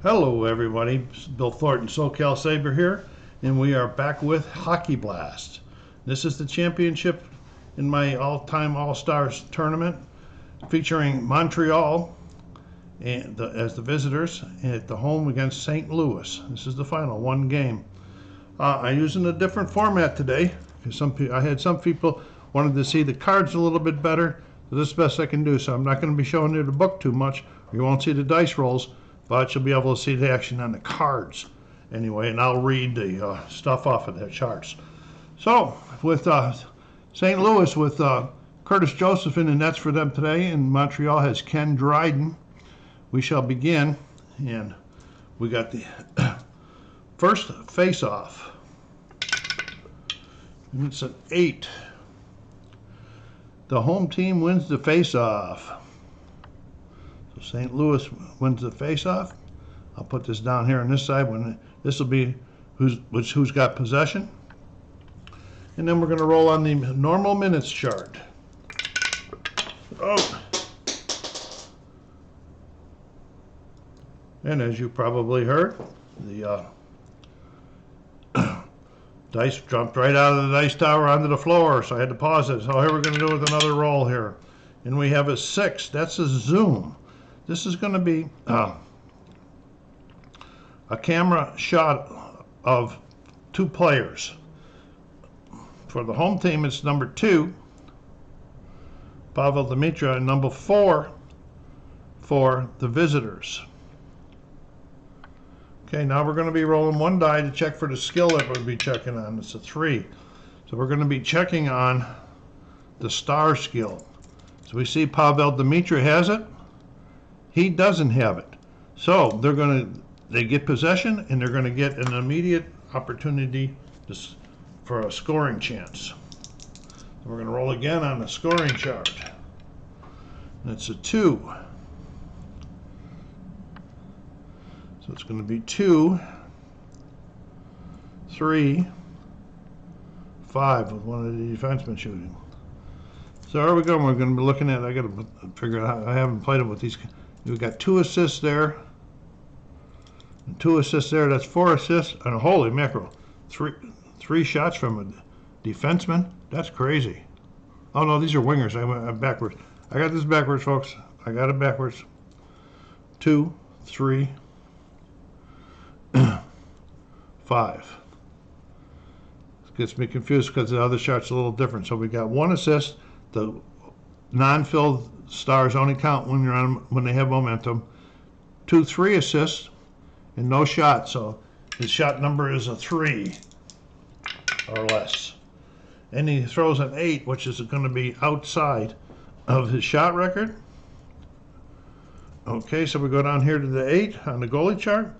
Hello everybody, Bill Thornton, SoCal Saber here, and we are back with Hockey Blast. This is the championship in my all-time All-Stars tournament, featuring Montreal as the visitors at the home against St. Louis. This is the final, one game. I'm using a different format today, because I had some people wanted to see the cards a little bit better, so this is the best I can do. So I'm not going to be showing you the book too much, or you won't see the dice rolls, but you'll be able to see the action on the cards anyway, and I'll read the stuff off of the charts. So with St. Louis, with Curtis Joseph in the nets for them today, and Montreal has Ken Dryden, we shall begin, and we got the first face-off. It's an 8. The home team wins the face-off. So St. Louis wins the face-off. I'll put this down here on this side. When this will be who's got possession. And then we're going to roll on the normal minutes chart. Oh. And as you probably heard, the dice jumped right out of the dice tower onto the floor, so I had to pause it. So here we're going to do with another roll here. And we have a 6. That's a zoom. This is going to be a camera shot of 2 players. For the home team, it's number 2, Pavel Demitra, and number 4 for the visitors. Okay, now we're going to be rolling one die to check for the skill that we'll be checking on. It's a 3. So we're going to be checking on the star skill. So we see Pavel Demitra has it. He doesn't have it. So they get possession, and they're going to get an immediate opportunity for a scoring chance. So we're going to roll again on the scoring chart. And it's a 2. So it's going to be 2, 3, 5 with one of the defensemen shooting. So here we go. We're going to be looking at, I got to figure out how, I haven't played it with these. We've got 2 assists there, and 2 assists there. That's 4 assists, and holy mackerel, three shots from a defenseman. That's crazy. Oh no, these are wingers. I'm backwards. I got this backwards, folks. I got it backwards. 2, 3, 5. This gets me confused because the other shot's a little different. So we got 1 assist. The non-filled stars only count when they have momentum. 2, 3 assists and no shot. So his shot number is a 3 or less. And he throws an 8, which is going to be outside of his shot record. Okay, so we go down here to the 8 on the goalie chart.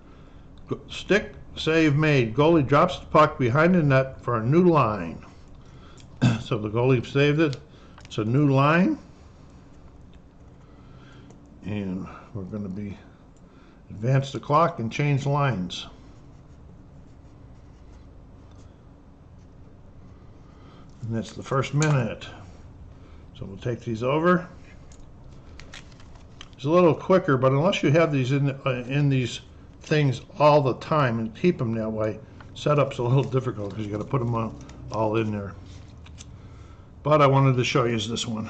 Stick, save made. Goalie drops the puck behind the net for a new line. So the goalie saved it. It's a new line. And we're going to be advance the clock and change lines. And that's the first minute. So we'll take these over. It's a little quicker, but unless you have these in these things all the time and keep them that way, setup's a little difficult because you got to put them all in there. But I wanted to show you this one.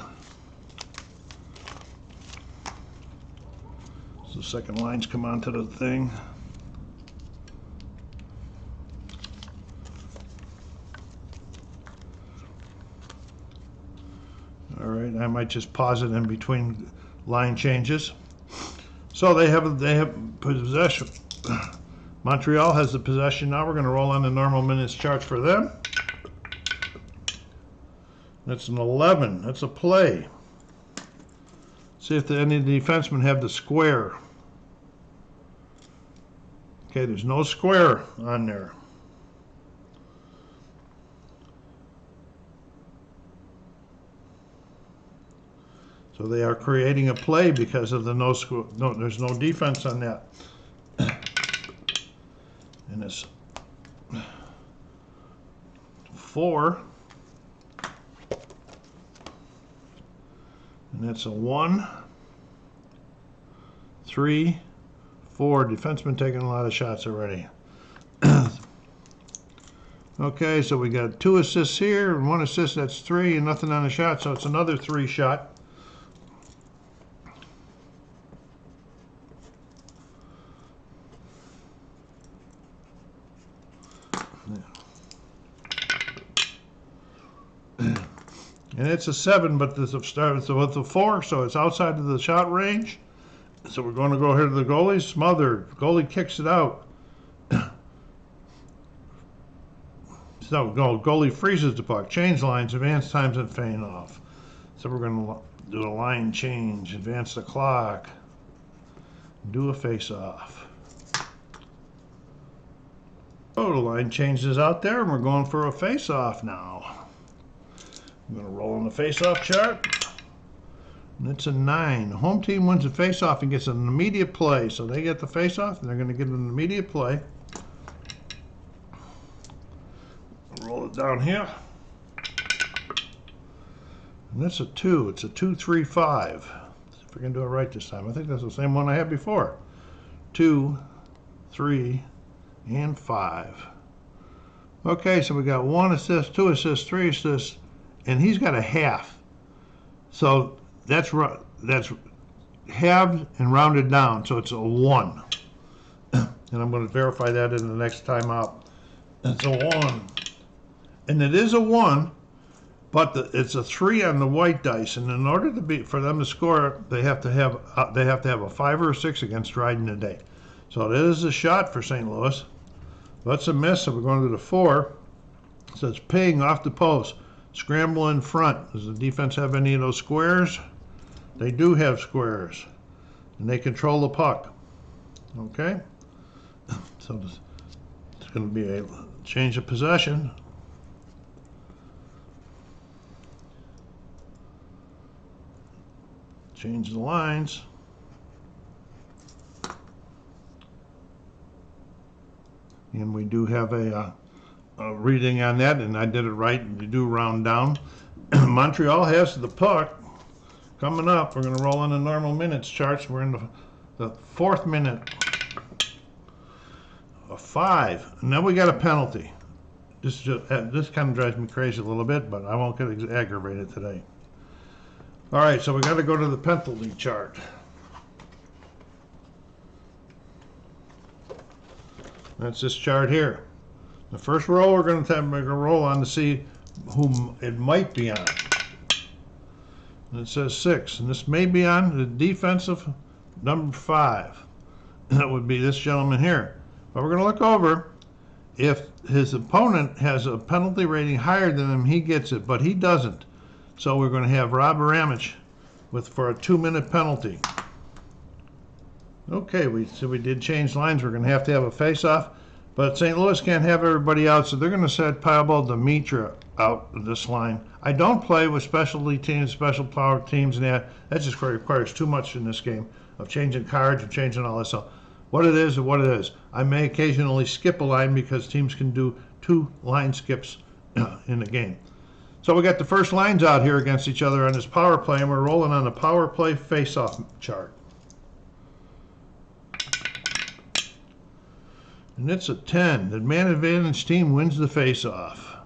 So the second lines come onto the thing. All right, I might just pause it in between line changes. So they have possession. Montreal has the possession. Now we're going to roll on the normal minutes chart for them. That's an 11. That's a play. See if any of the defensemen have the square. Okay, there's no square on there. So they are creating a play because of the there's no defense on that. And it's 4. And that's a 1, 3, 4. Defenseman taking a lot of shots already. Okay, so we got 2 assists here and 1 assist. That's 3, and nothing on the shot, so it's another 3 shot. And it's a 7, but this starts with a 4, so it's outside of the shot range. So we're going to go here to the goalie. Smothered. Goalie kicks it out. So goalie freezes the puck. Change lines, advance times, and feign off. So we're going to do a line change, advance the clock, do a face-off. Oh, the line change is out there, and we're going for a face-off now. I'm going to roll on the face-off chart. And it's a 9. The home team wins the face-off and gets an immediate play. So they get the face-off, and they're going to get an immediate play. Roll it down here. And that's a 2. It's a 2, 3, 5. See if we can do it right this time. I think that's the same one I had before. 2, 3, and 5. Okay, so we got 1 assist, 2 assists, 3 assists, and he's got a half. So that's halved and rounded down, so it's a 1. And I'm going to verify that in the next time out. It's a 1. And it is a 1, but it's a 3 on the white dice. And in order for them to score, they have to have a 5 or a 6 against Dryden today. So it is a shot for St. Louis. That's a miss, so we're going to the 4. It says ping off the post. Scramble in front. Does the defense have any of those squares? They do have squares. And they control the puck. Okay? So it's going to be a change of possession. Change the lines. And we do have a reading on that, and I did it right. You do round down. Montreal has the puck. Coming up, we're going to roll in the normal minutes charts. We're in the 4th minute. A 5. And now we got a penalty. This kind of drives me crazy a little bit, but I won't get aggravated today. All right, so we got to go to the penalty chart. That's this chart here. The first row we're going to roll on to see whom it might be on. And it says 6, and this may be on the defensive number 5. That would be this gentleman here. But we're going to look over. If his opponent has a penalty rating higher than him, he gets it, but he doesn't. So we're going to have Rob Aramich for a 2-minute penalty. Okay, we did change lines. We're going to have a face-off. But St. Louis can't have everybody out, so they're going to set Pavel Demitra out of this line. I don't play with specialty teams, special power teams, and that just requires too much in this game of changing cards, of changing all this. So what it is, what it is. I may occasionally skip a line because teams can do 2 line skips in the game. So we got the first lines out here against each other on this power play, and we're rolling on the power play face-off chart. And it's a 10. The man advantage team wins the face-off.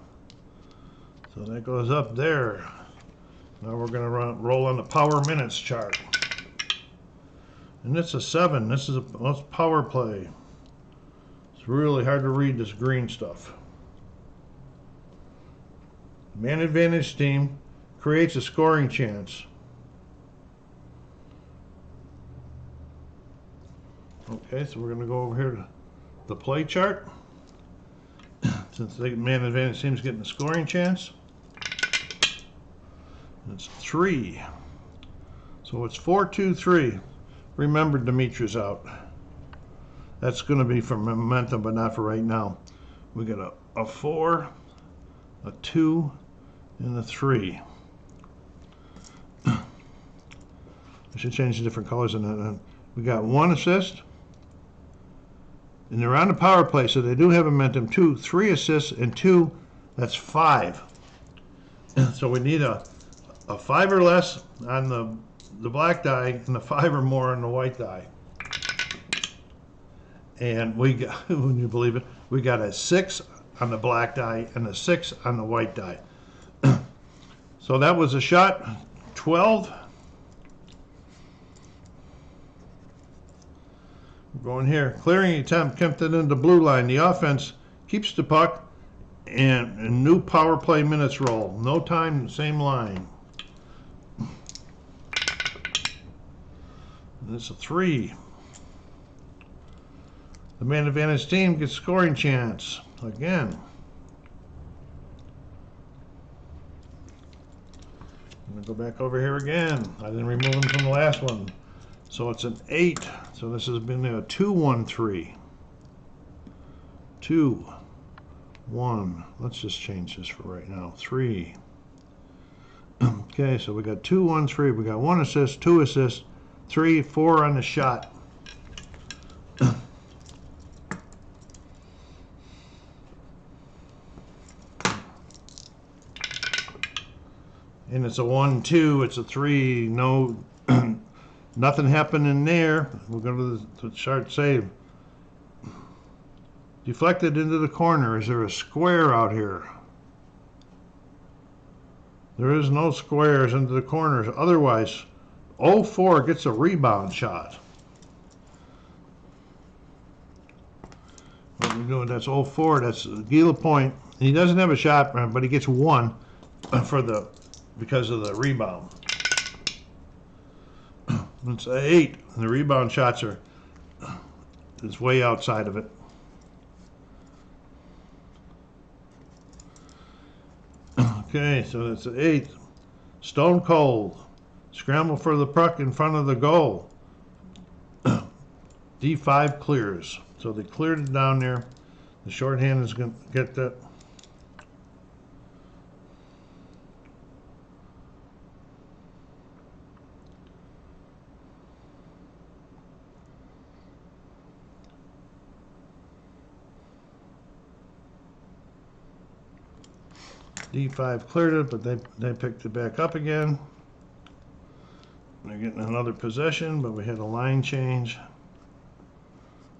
So that goes up there. Now we're going to roll on the power minutes chart. And it's a 7. This is a power play. It's really hard to read this green stuff. The man advantage team creates a scoring chance. Okay, so we're going to go over here to the play chart. Since the man advantage team's getting a scoring chance. It's 3. So it's 4, 2, 3. Remember, Dimitri's out. That's going to be for momentum, but not for right now. We got a 4, a 2, and a 3. I should change the different colors in that. We got 1 assist. And they're on the power play, so they do have momentum. 2, 3 assists, and 2, that's 5. So we need a 5 or less on the black die and a 5 or more on the white die. And we got, when you believe it, we got a 6 on the black die and a 6 on the white die. So that was a shot 12. We're going here. Clearing attempt kept it into blue line. The offense keeps the puck and a new power play minutes roll. No time, same line. And it's a 3. The man advantage team gets scoring chance again. I'm going to go back over here again. I didn't remove him from the last one. So it's an 8. So this has been a 2-1-3. 2, 1. Let's just change this for right now. 3. Okay, so we got 2, 1, 3. We got 1 assist, 2 assists, 3, 4 on the shot. And it's a 1, 2. It's a 3. No. Nothing happened in there. We'll go to the chart save. Deflected into the corner. Is there a square out here? There is no squares into the corners. Otherwise, 0-4 gets a rebound shot. What we're doing, that's 0-4. That's Gila point. He doesn't have a shot, but he gets 1 because of the rebound. It's an 8, and the rebound shots is way outside of it. Okay, so that's an 8. Stone cold. Scramble for the puck in front of the goal. D5 clears. So they cleared it down there. The shorthand is going to get that. D5 cleared it, but they picked it back up again. They're getting another possession, but we had a line change.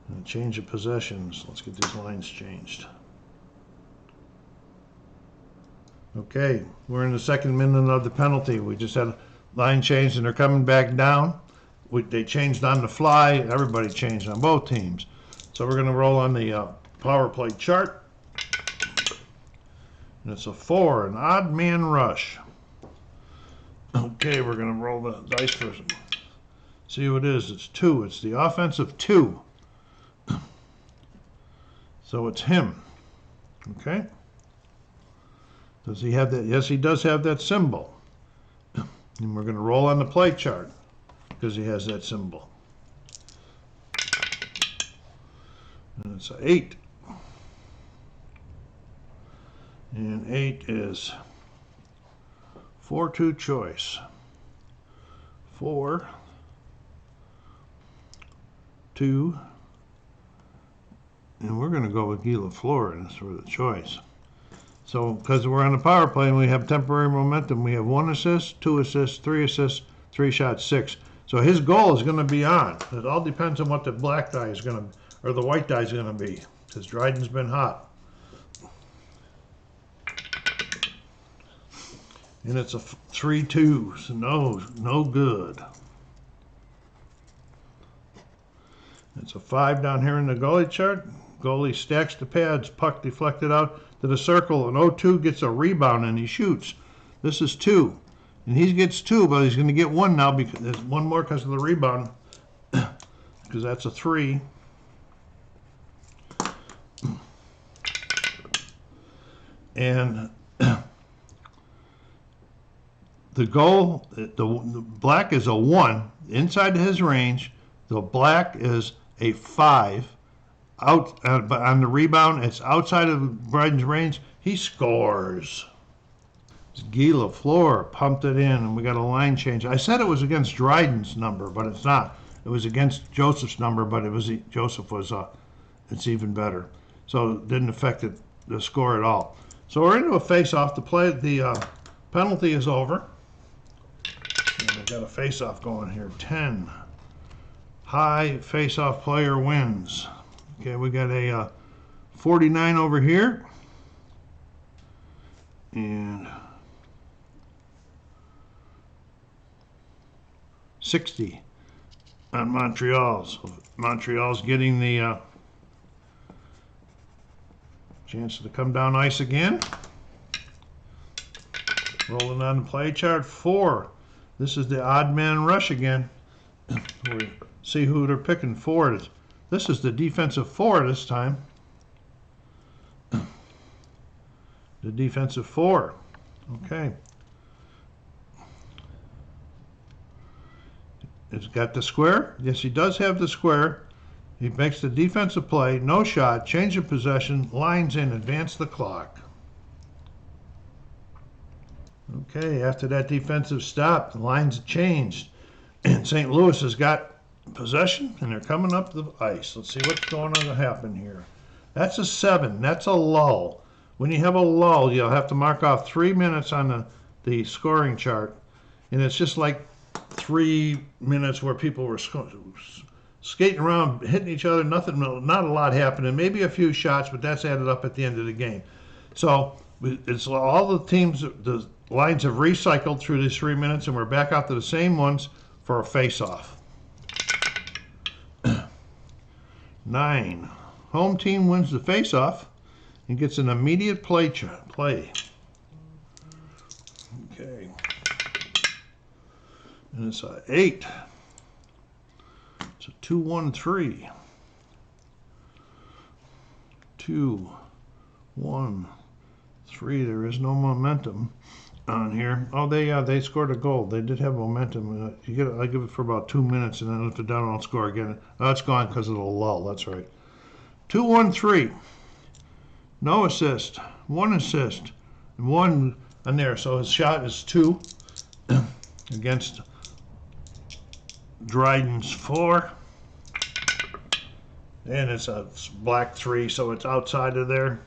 And a change of possessions. Let's get these lines changed. Okay, we're in the second minute of the penalty. We just had a line change, and they're coming back down. They changed on the fly. Everybody changed on both teams. So we're going to roll on the power play chart. And it's a 4, an odd man rush. Okay, we're going to roll the dice for see who it is. It's 2. It's the offensive 2. So it's him. Okay. Does he have that? Yes, he does have that symbol. And we're going to roll on the play chart because he has that symbol. And it's an 8. And 8 is 4-2 choice. 4, 2, and we're going to go with Gila Florida for the choice. So, because we're on the power play and we have temporary momentum, we have 1 assist, 2 assists, 3 assists, 3 shots, 6. So his goal is going to be on. It all depends on what the black die is going to, or the white die is going to be, because Dryden's been hot. And it's a 3-2, so no good. It's a 5 down here in the goalie chart. Goalie stacks the pads, puck deflected out to the circle, and 0-2 gets a rebound and he shoots. This is 2, and he gets 2, but he's going to get 1 now because there's 1 more because of the rebound, because that's a 3. And the goal, the black is a 1 inside his range. The black is a 5 out, but on the rebound, it's outside of Bryden's range. He scores. Gila Flora pumped it in, and we got a line change. I said it was against Dryden's number, but it's not. It was against Joseph's number, but it was Joseph was it's even better. So it didn't affect the score at all. So we're into a face-off. The penalty is over. And we've got a face-off going here. 10. High face-off player wins. Okay, we got a 49 over here. And 60 on Montreal. So Montreal's getting the chance to come down ice again. Rolling on the play chart, 4. This is the odd man rush again. We see who they're picking for. This is the defensive 4 this time. The defensive 4. Okay. It's got the square. Yes, he does have the square. He makes the defensive play, no shot, change of possession, lines in, advance the clock. Okay, after that defensive stop, the lines changed. And St. Louis has got possession, and they're coming up the ice. Let's see what's going on to happen here. That's a 7. That's a lull. When you have a lull, you'll have to mark off 3 minutes on the scoring chart. And it's just like 3 minutes where people were skating around, hitting each other, not a lot happening. Maybe a few shots, but that's added up at the end of the game. So it's all the teams, the lines have recycled through these 3 minutes, and we're back out to the same ones for a face-off. 9. Home team wins the face-off and gets an immediate play. Okay. And it's a 8. It's a 2-1-3. 2, 1, 3. There is no momentum on here. Oh, they scored a goal. They did have momentum. I give it for about 2 minutes, and then if they're down, I'll score again. Oh, it's gone because of the lull. That's right. 2-1-3. No assist. 1 assist. And 1 on there. So his shot is 2 against Dryden's 4. And it's a black 3, so it's outside of there.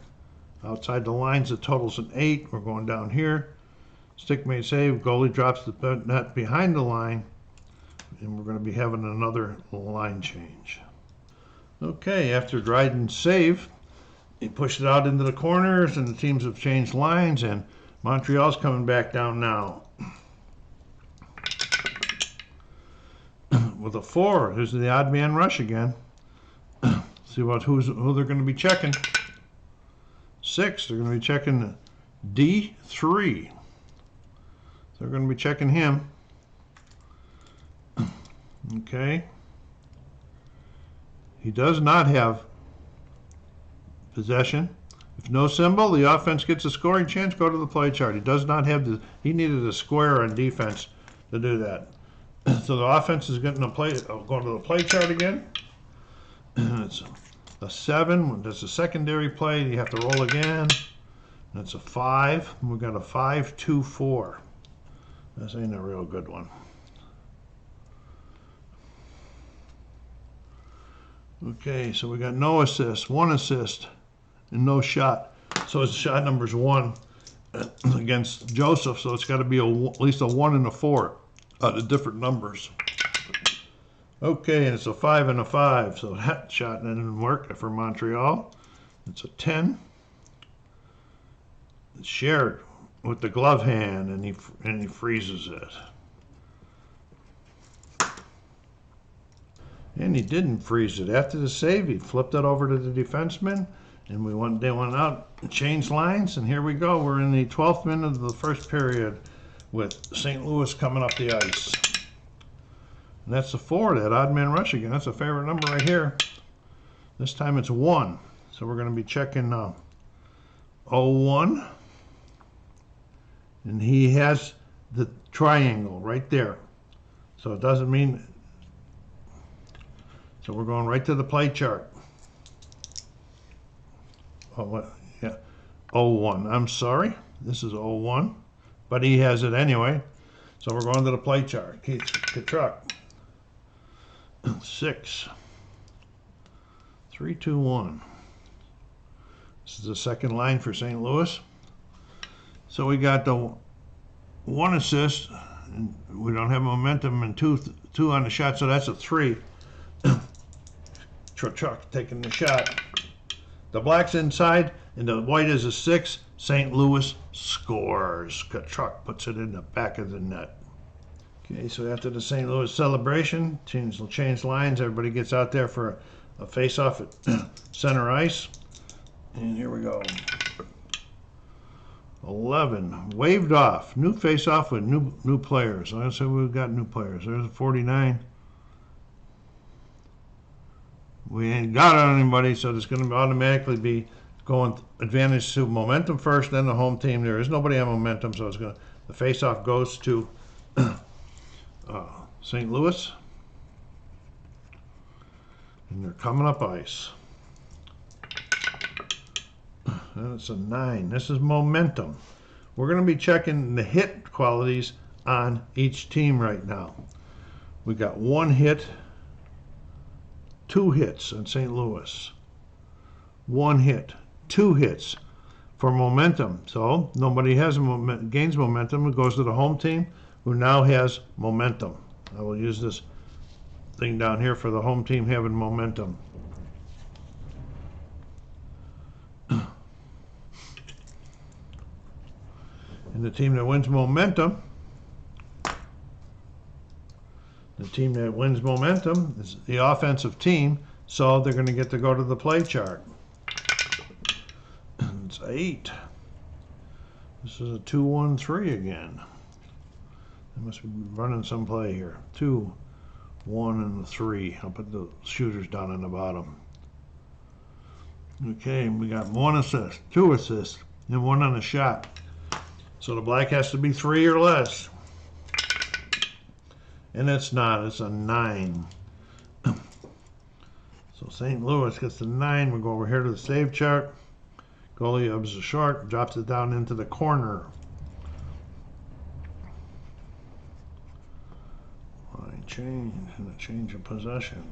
Outside the lines, the total's an 8. We're going down here. Stick made save. Goalie drops the net behind the line. And we're going to be having another line change. Okay, after Dryden's save, he pushed it out into the corners, and the teams have changed lines, and Montreal's coming back down now. With a 4, here's the odd man rush again. See who they're going to be checking. 6, they're going to be checking D3. They're going to be checking him. Okay. He does not have possession. If no symbol, the offense gets a scoring chance. Go to the play chart. He does not have he needed a square on defense to do that. So the offense is getting going to the play chart again. It's a 7. That's a secondary play. You have to roll again. That's a 5. We've got a 5-2-4. This ain't a real good one. Okay, so we got no assist, 1 assist, and no shot. So his shot number's 1 against Joseph, so it's got to be at least a 1 and a 4 out of different numbers. Okay, and it's a 5 and a 5, so that shot didn't work for Montreal. It's a 10. It's shared with the glove hand, and he freezes it. And he didn't freeze it. After the save, he flipped it over to the defenseman, and they went out and changed lines, and here we go. We're in the 12th minute of the first period with St. Louis coming up the ice. And that's the 4, that odd man rush again. That's a favorite number right here. This time it's 1. So we're going to be checking 0-1. And he has the triangle right there. So it doesn't mean... So we're going right to the play chart. Oh, yeah. 0-1. I'm sorry. This is 0-1. But he has it anyway. So we're going to the play chart. Kachuk. 6. 3-2-1. This is the second line for St. Louis. So we got the 1 assist. And we don't have momentum, and two on the shot, so that's a 3. Kachuk taking the shot. The black's inside, and the white is a 6. St. Louis scores. Kachuk puts it in the back of the net. Okay, so after the St. Louis celebration, teams will change lines. Everybody gets out there for a face-off at center ice. And here we go. 11 waved off. New face-off with new players. Like I said, we've got new players. There's a 49. We ain't got anybody, so it's going to automatically be going advantage to momentum first, then the home team. There is nobody on momentum, so it's going to, the face-off goes to St. Louis, and they're coming up ice. And it's a 9. This is momentum. We're going to be checking the hit qualities on each team right now. We got 1 hit. 2 hits on St. Louis. 1 hit. 2 hits for momentum. So nobody has gains momentum. It goes to the home team, who now has momentum. I will use this thing down here for the home team having momentum. And the team that wins momentum, is the offensive team, so they're going to get to go to the play chart. It's 8. This is a 2-1-3 again. They must be running some play here. 2, 1, and a 3. I'll put the shooters down in the bottom. Okay, we got 1 assist, 2 assists, and 1 on a shot. So the black has to be 3 or less. And it's not, it's a 9. So St. Louis gets the 9. We go over here to the save chart. Goalie ups the short, drops it down into the corner. Line change and a change of possession.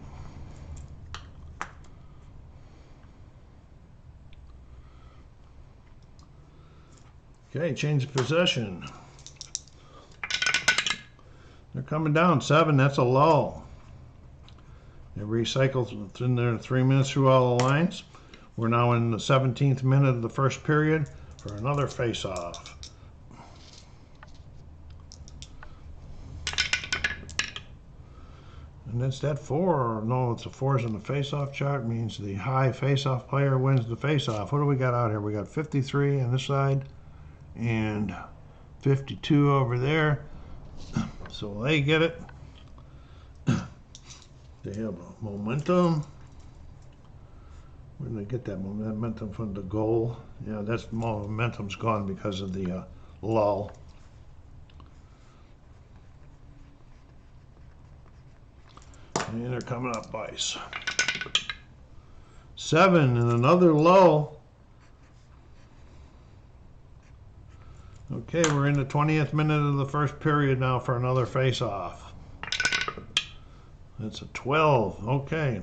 Okay, change of possession. They're coming down 7. That's a lull. They recycled in there 3 minutes through all the lines. We're now in the 17th minute of the first period for another face-off. And it's that 4. No, it's a 4's in the face-off chart. Means the high face-off player wins the face-off. What do we got out here? We got 53 on this side and 52 over there. So they get it. They have momentum. Where did they get that momentum from? The goal? Yeah, that's momentum's gone because of the lull. And they're coming up ice. 7 and another lull. Okay, we're in the 20th minute of the first period now for another face-off. It's a 12. Okay.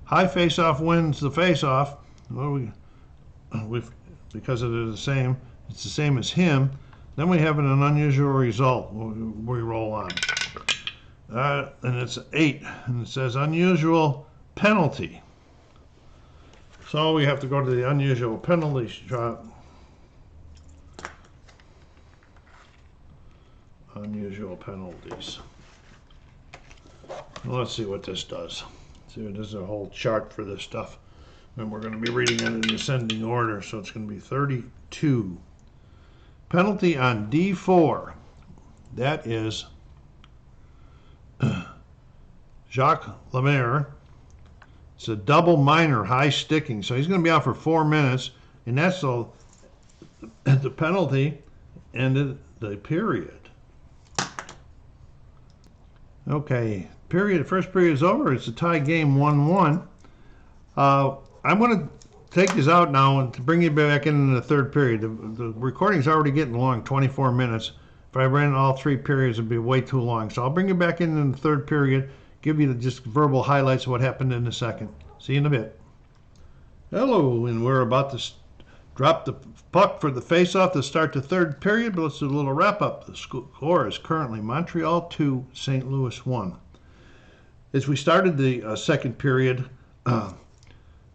High face-off wins the face-off. Well, because it is the same. It's the same as him. Then we have an unusual result. We roll on. And it's 8. And it says unusual penalty. So we have to go to the unusual penalty shot. Unusual penalties. Well, let's see what this does. See, there's a whole chart for this stuff. And we're going to be reading it in ascending order, so it's going to be 32. Penalty on D4. That is Jacques Lemaire. It's a double minor high sticking, so he's going to be out for 4 minutes, and that's the penalty ended the period. Okay, first period is over. It's a tie game, 1-1. I'm going to take this out now and to bring you back in the third period. The recording's already getting long, 24 minutes. If I ran all 3 periods, it'd be way too long. So I'll bring you back in the third period, give you just verbal highlights of what happened in the second. See you in a bit. Hello, and we're about to drop the puck for the face-off to start the third period, but let's do a little wrap-up. The score is currently Montreal 2, St. Louis 1. As we started the second period,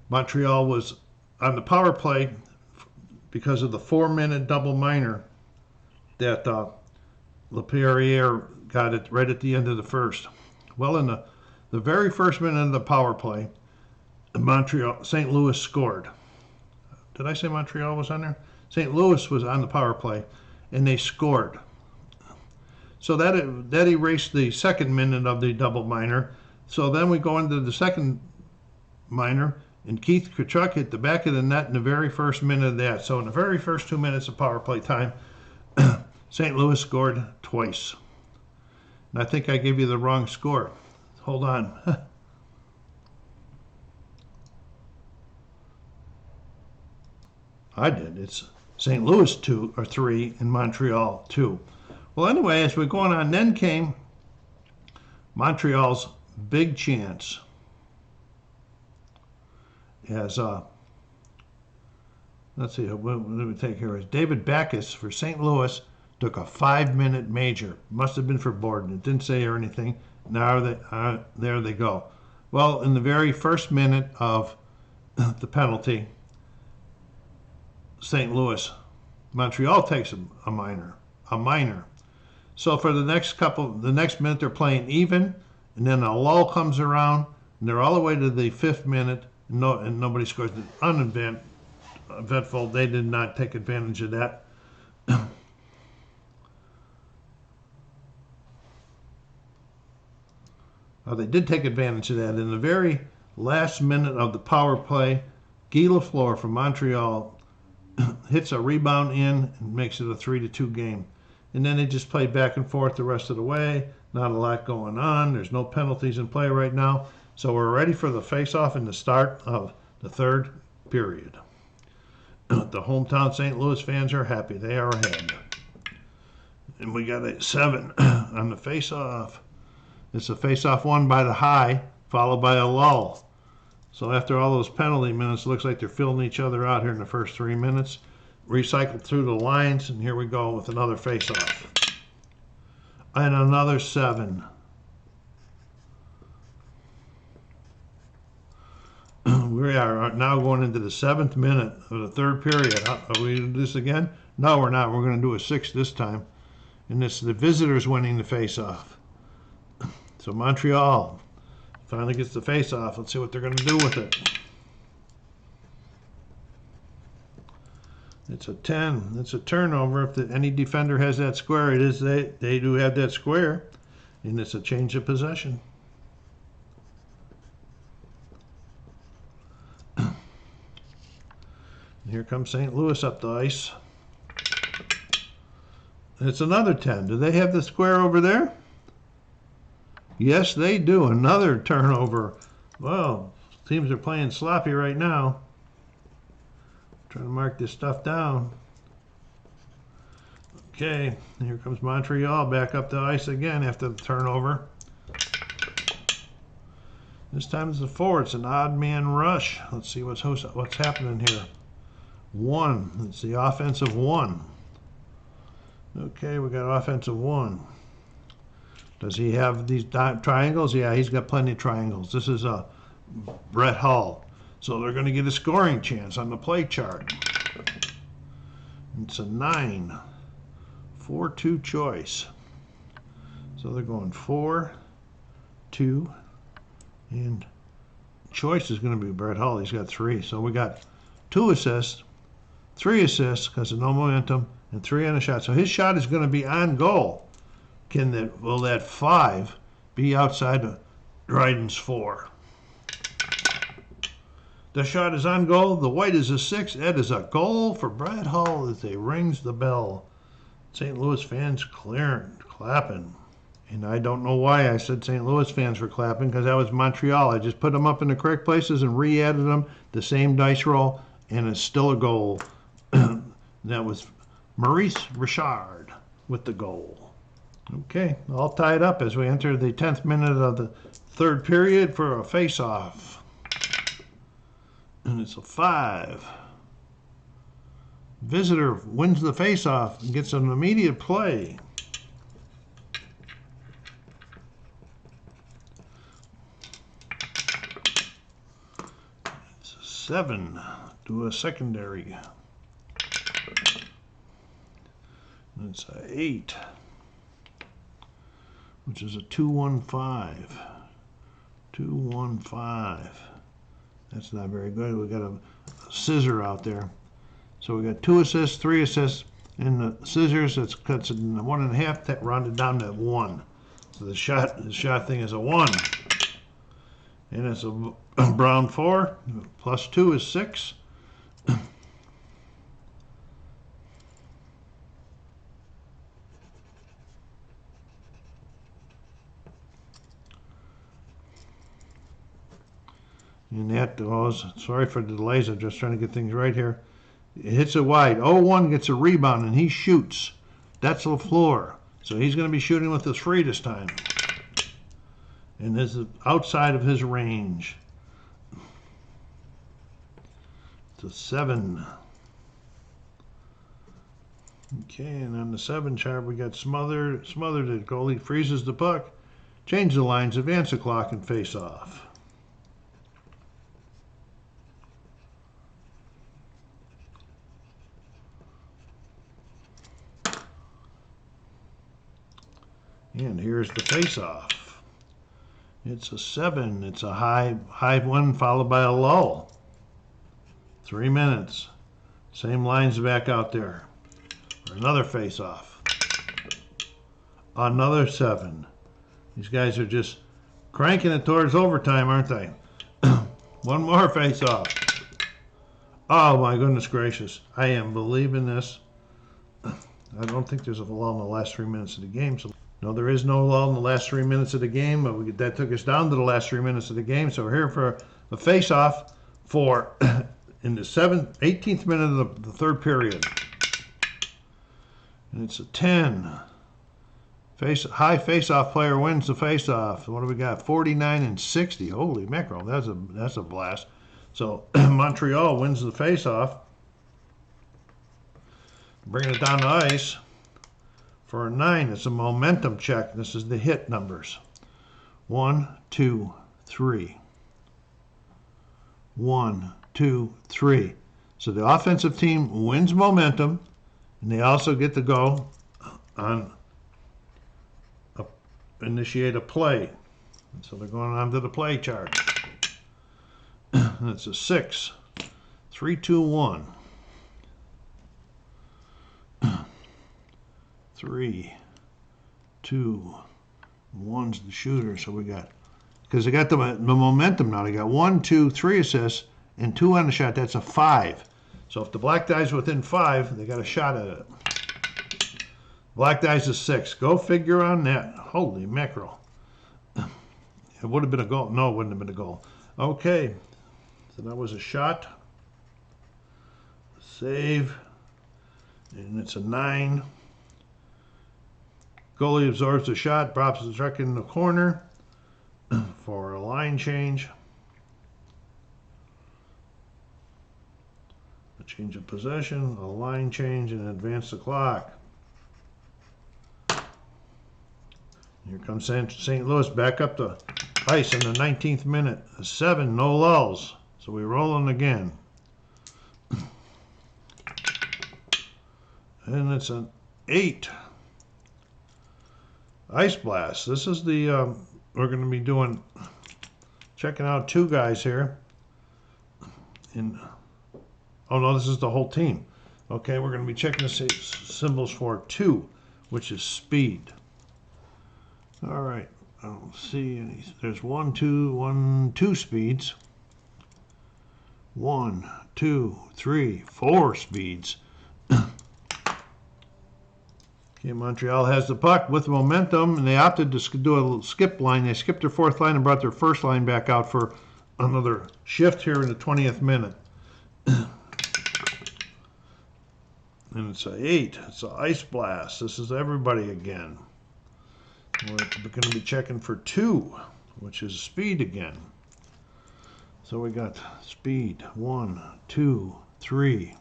Montreal was on the power play because of the 4-minute double minor that LaPierre got it right at the end of the first. Well, in the very first minute of the power play, St. Louis scored. Did I say Montreal was on there? St. Louis was on the power play, and they scored. So that erased the second minute of the double minor. So then we go into the second minor, and Keith Tkachuk hit the back of the net in the very first minute of that. So in the very first 2 minutes of power play time, St. Louis scored twice. And I think I gave you the wrong score. Hold on. I did. It's St. Louis 2 or 3 and Montreal 2. Well, anyway, as we're going on, then came Montreal's big chance. As let's see, what did we take here? David Backes for St. Louis took a 5-minute major. Must have been for Borden. It didn't say or anything. Now there they go. Well, in the very first minute of the penalty, St. Louis, Montreal takes a minor. So for the next minute they're playing even, and then a lull comes around, and they're all the way to the 5th minute, and nobody scores. Uneventful. They did not take advantage of that. They did take advantage of that. In the very last minute of the power play, Guy Lafleur from Montreal hits a rebound in and makes it a 3-2 game. And then they just play back and forth the rest of the way. Not a lot going on. There's no penalties in play right now. So we're ready for the face-off and the start of the third period. The hometown St. Louis fans are happy. They are ahead. And we got a 7 on the face-off. It's a face-off won by the high, followed by a lull. So after all those penalty minutes, it looks like they're filling each other out here in the first 3 minutes. Recycled through the lines, and here we go with another face-off. And another 7. We are now going into the 7th minute of the third period. Are we going to do this again? No, we're not. We're going to do a 6 this time. And it's the visitors winning the face-off. So Montreal finally gets the face-off. Let's see what they're going to do with it. It's a 10. It's a turnover. If any defender has that square, it is they do have that square. And it's a change of possession. Here comes St. Louis up the ice. And it's another 10. Do they have the square over there? Yes, they do. Another turnover. Well, teams are playing sloppy right now. Trying to mark this stuff down. Okay, here comes Montreal back up the ice again after the turnover. This time it's a 4. It's an odd man rush. Let's see what's happening here. 1. It's the offensive 1. Okay, we got offensive 1. Does he have these triangles? Yeah, he's got plenty of triangles. This is a Brett Hull. So they're going to get a scoring chance on the play chart. It's a 9. 4-2 choice. So they're going 4, 2, and choice is going to be Brett Hull. He's got 3. So we got 2 assists, 3 assists because of no momentum, and 3 on a shot. So his shot is going to be on goal. Will that 5 be outside of Dryden's 4? The shot is on goal. The white is a 6. That is a goal for Brett Hull as he rings the bell. St. Louis fans clapping. And I don't know why I said St. Louis fans were clapping, because that was Montreal. I just put them up in the correct places and re-added them, the same dice roll, and it's still a goal. That was Maurice Richard with the goal. Okay, all tied up as we enter the 10th minute of the third period for a face-off. And it's a 5. Visitor wins the face-off and gets an immediate play. 7 to a secondary. It's a 8, which is a 2-1-5. 2-1-5. That's not very good. We got a scissor out there. So we got 2 assists, 3 assists, and the scissors that cuts it in 1.5, that rounded down to 1. So the shot thing is a 1. And it's a brown 4. Plus 2 is 6. And that goes, sorry for the delays, I'm just trying to get things right here. It hits it wide. 0-1 gets a rebound and he shoots. That's LaFleur. So he's going to be shooting with his free this time. And this is outside of his range. It's a 7. Okay, and on the 7 chart we got smothered. The goalie freezes the puck. Change the lines, advance the clock, and face off. And here's the face-off. It's a 7. It's a high one followed by a low. 3 minutes. Same lines back out there. Another face-off. Another 7. These guys are just cranking it towards overtime, aren't they? One more face-off. Oh my goodness gracious. I am believing this. I don't think there's a lull in the last 3 minutes of the game. So no, there is no lull in the last 3 minutes of the game, but that took us down to the last 3 minutes of the game. So we're here for a face-off for in the 18th minute of the third period. And it's a 10. High face-off player wins the face-off. What do we got? 49-60. Holy mackerel, that's a blast. So Montreal wins the face-off. Bringing it down to ice. For a 9, it's a momentum check. This is the hit numbers. 1, 2, 3. 1, 2, 3. So the offensive team wins momentum, and they also get to go on initiate a play. And so they're going on to the play chart. And it's a 6. 3, 2, 1. 3, 2, 1's the shooter. So we got, because they got the momentum now. They got 1, 2, 3 assists and 2 on the shot. That's a 5. So if the black die's within 5, they got a shot at it. Black die's a 6. Go figure on that. Holy mackerel. It would have been a goal. No, it wouldn't have been a goal. Okay. So that was a shot. Save. And it's a 9. Goalie absorbs the shot, drops the truck in the corner for a line change. A change of possession, a line change, and advance the clock. Here comes St. Louis back up to ice in the 19th minute. A 7, no lulls. So we're rolling again. And it's an 8. Ice Blast. This is the, we're going to be checking out 2 guys here. Oh no, this is the whole team. Okay, we're going to be checking the symbols for 2, which is speed. All right, I don't see any. There's 1, 2 speeds. 1, 2, 3, 4 speeds. Okay, Montreal has the puck with momentum, and they opted to do a little skip line. They skipped their 4th line and brought their 1st line back out for another shift here in the 20th minute. And it's an 8. It's an Ice Blast. This is everybody again. We're going to be checking for 2, which is speed again. So we got speed. 1, 2, 3.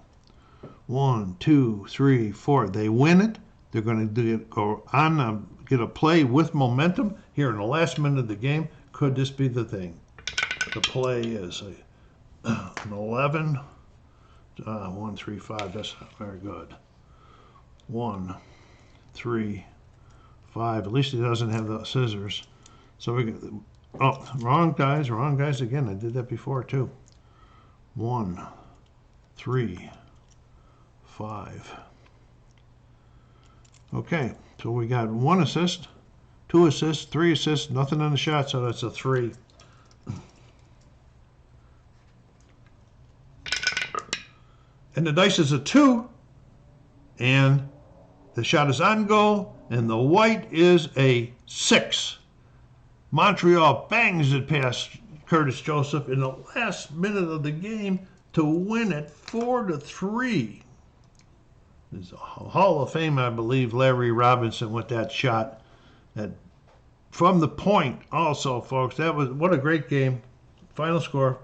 1, 2, 3, 4. They win it. They're going to go on, get a play with momentum here in the last minute of the game. Could this be the thing? The play is an 11. 1, 3, 5. That's not very good. 1, 3, 5. At least he doesn't have the scissors. So we get, oh, wrong guys again. I did that before too. 1, 3, 5. Okay, so we got 1 assist, 2 assists, 3 assists, nothing on the shot, so that's a 3. And the dice is a 2, and the shot is on goal, and the white is a 6. Montreal bangs it past Curtis Joseph in the last minute of the game to win it 4-3. There's a Hall of Fame, I believe, Larry Robinson with that shot from the point. Also, folks, that was what a great game. Final score.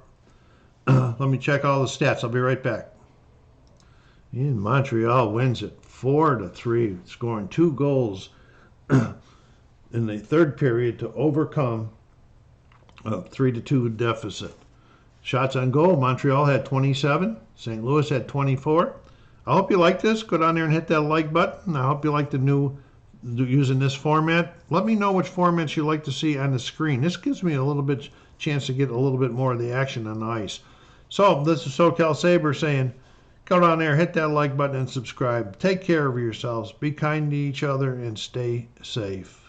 Let me check all the stats. I'll be right back. And Montreal wins it 4-3, scoring 2 goals in the third period to overcome a 3-2 deficit. Shots on goal, Montreal had 27, St. Louis had 24. I hope you like this. Go down there and hit that like button. I hope you like the new using this format. Let me know which formats you like to see on the screen. This gives me a little bit chance to get a little bit more of the action on the ice. So this is SoCal Saber saying, go down there, hit that like button and subscribe. Take care of yourselves. Be kind to each other and stay safe.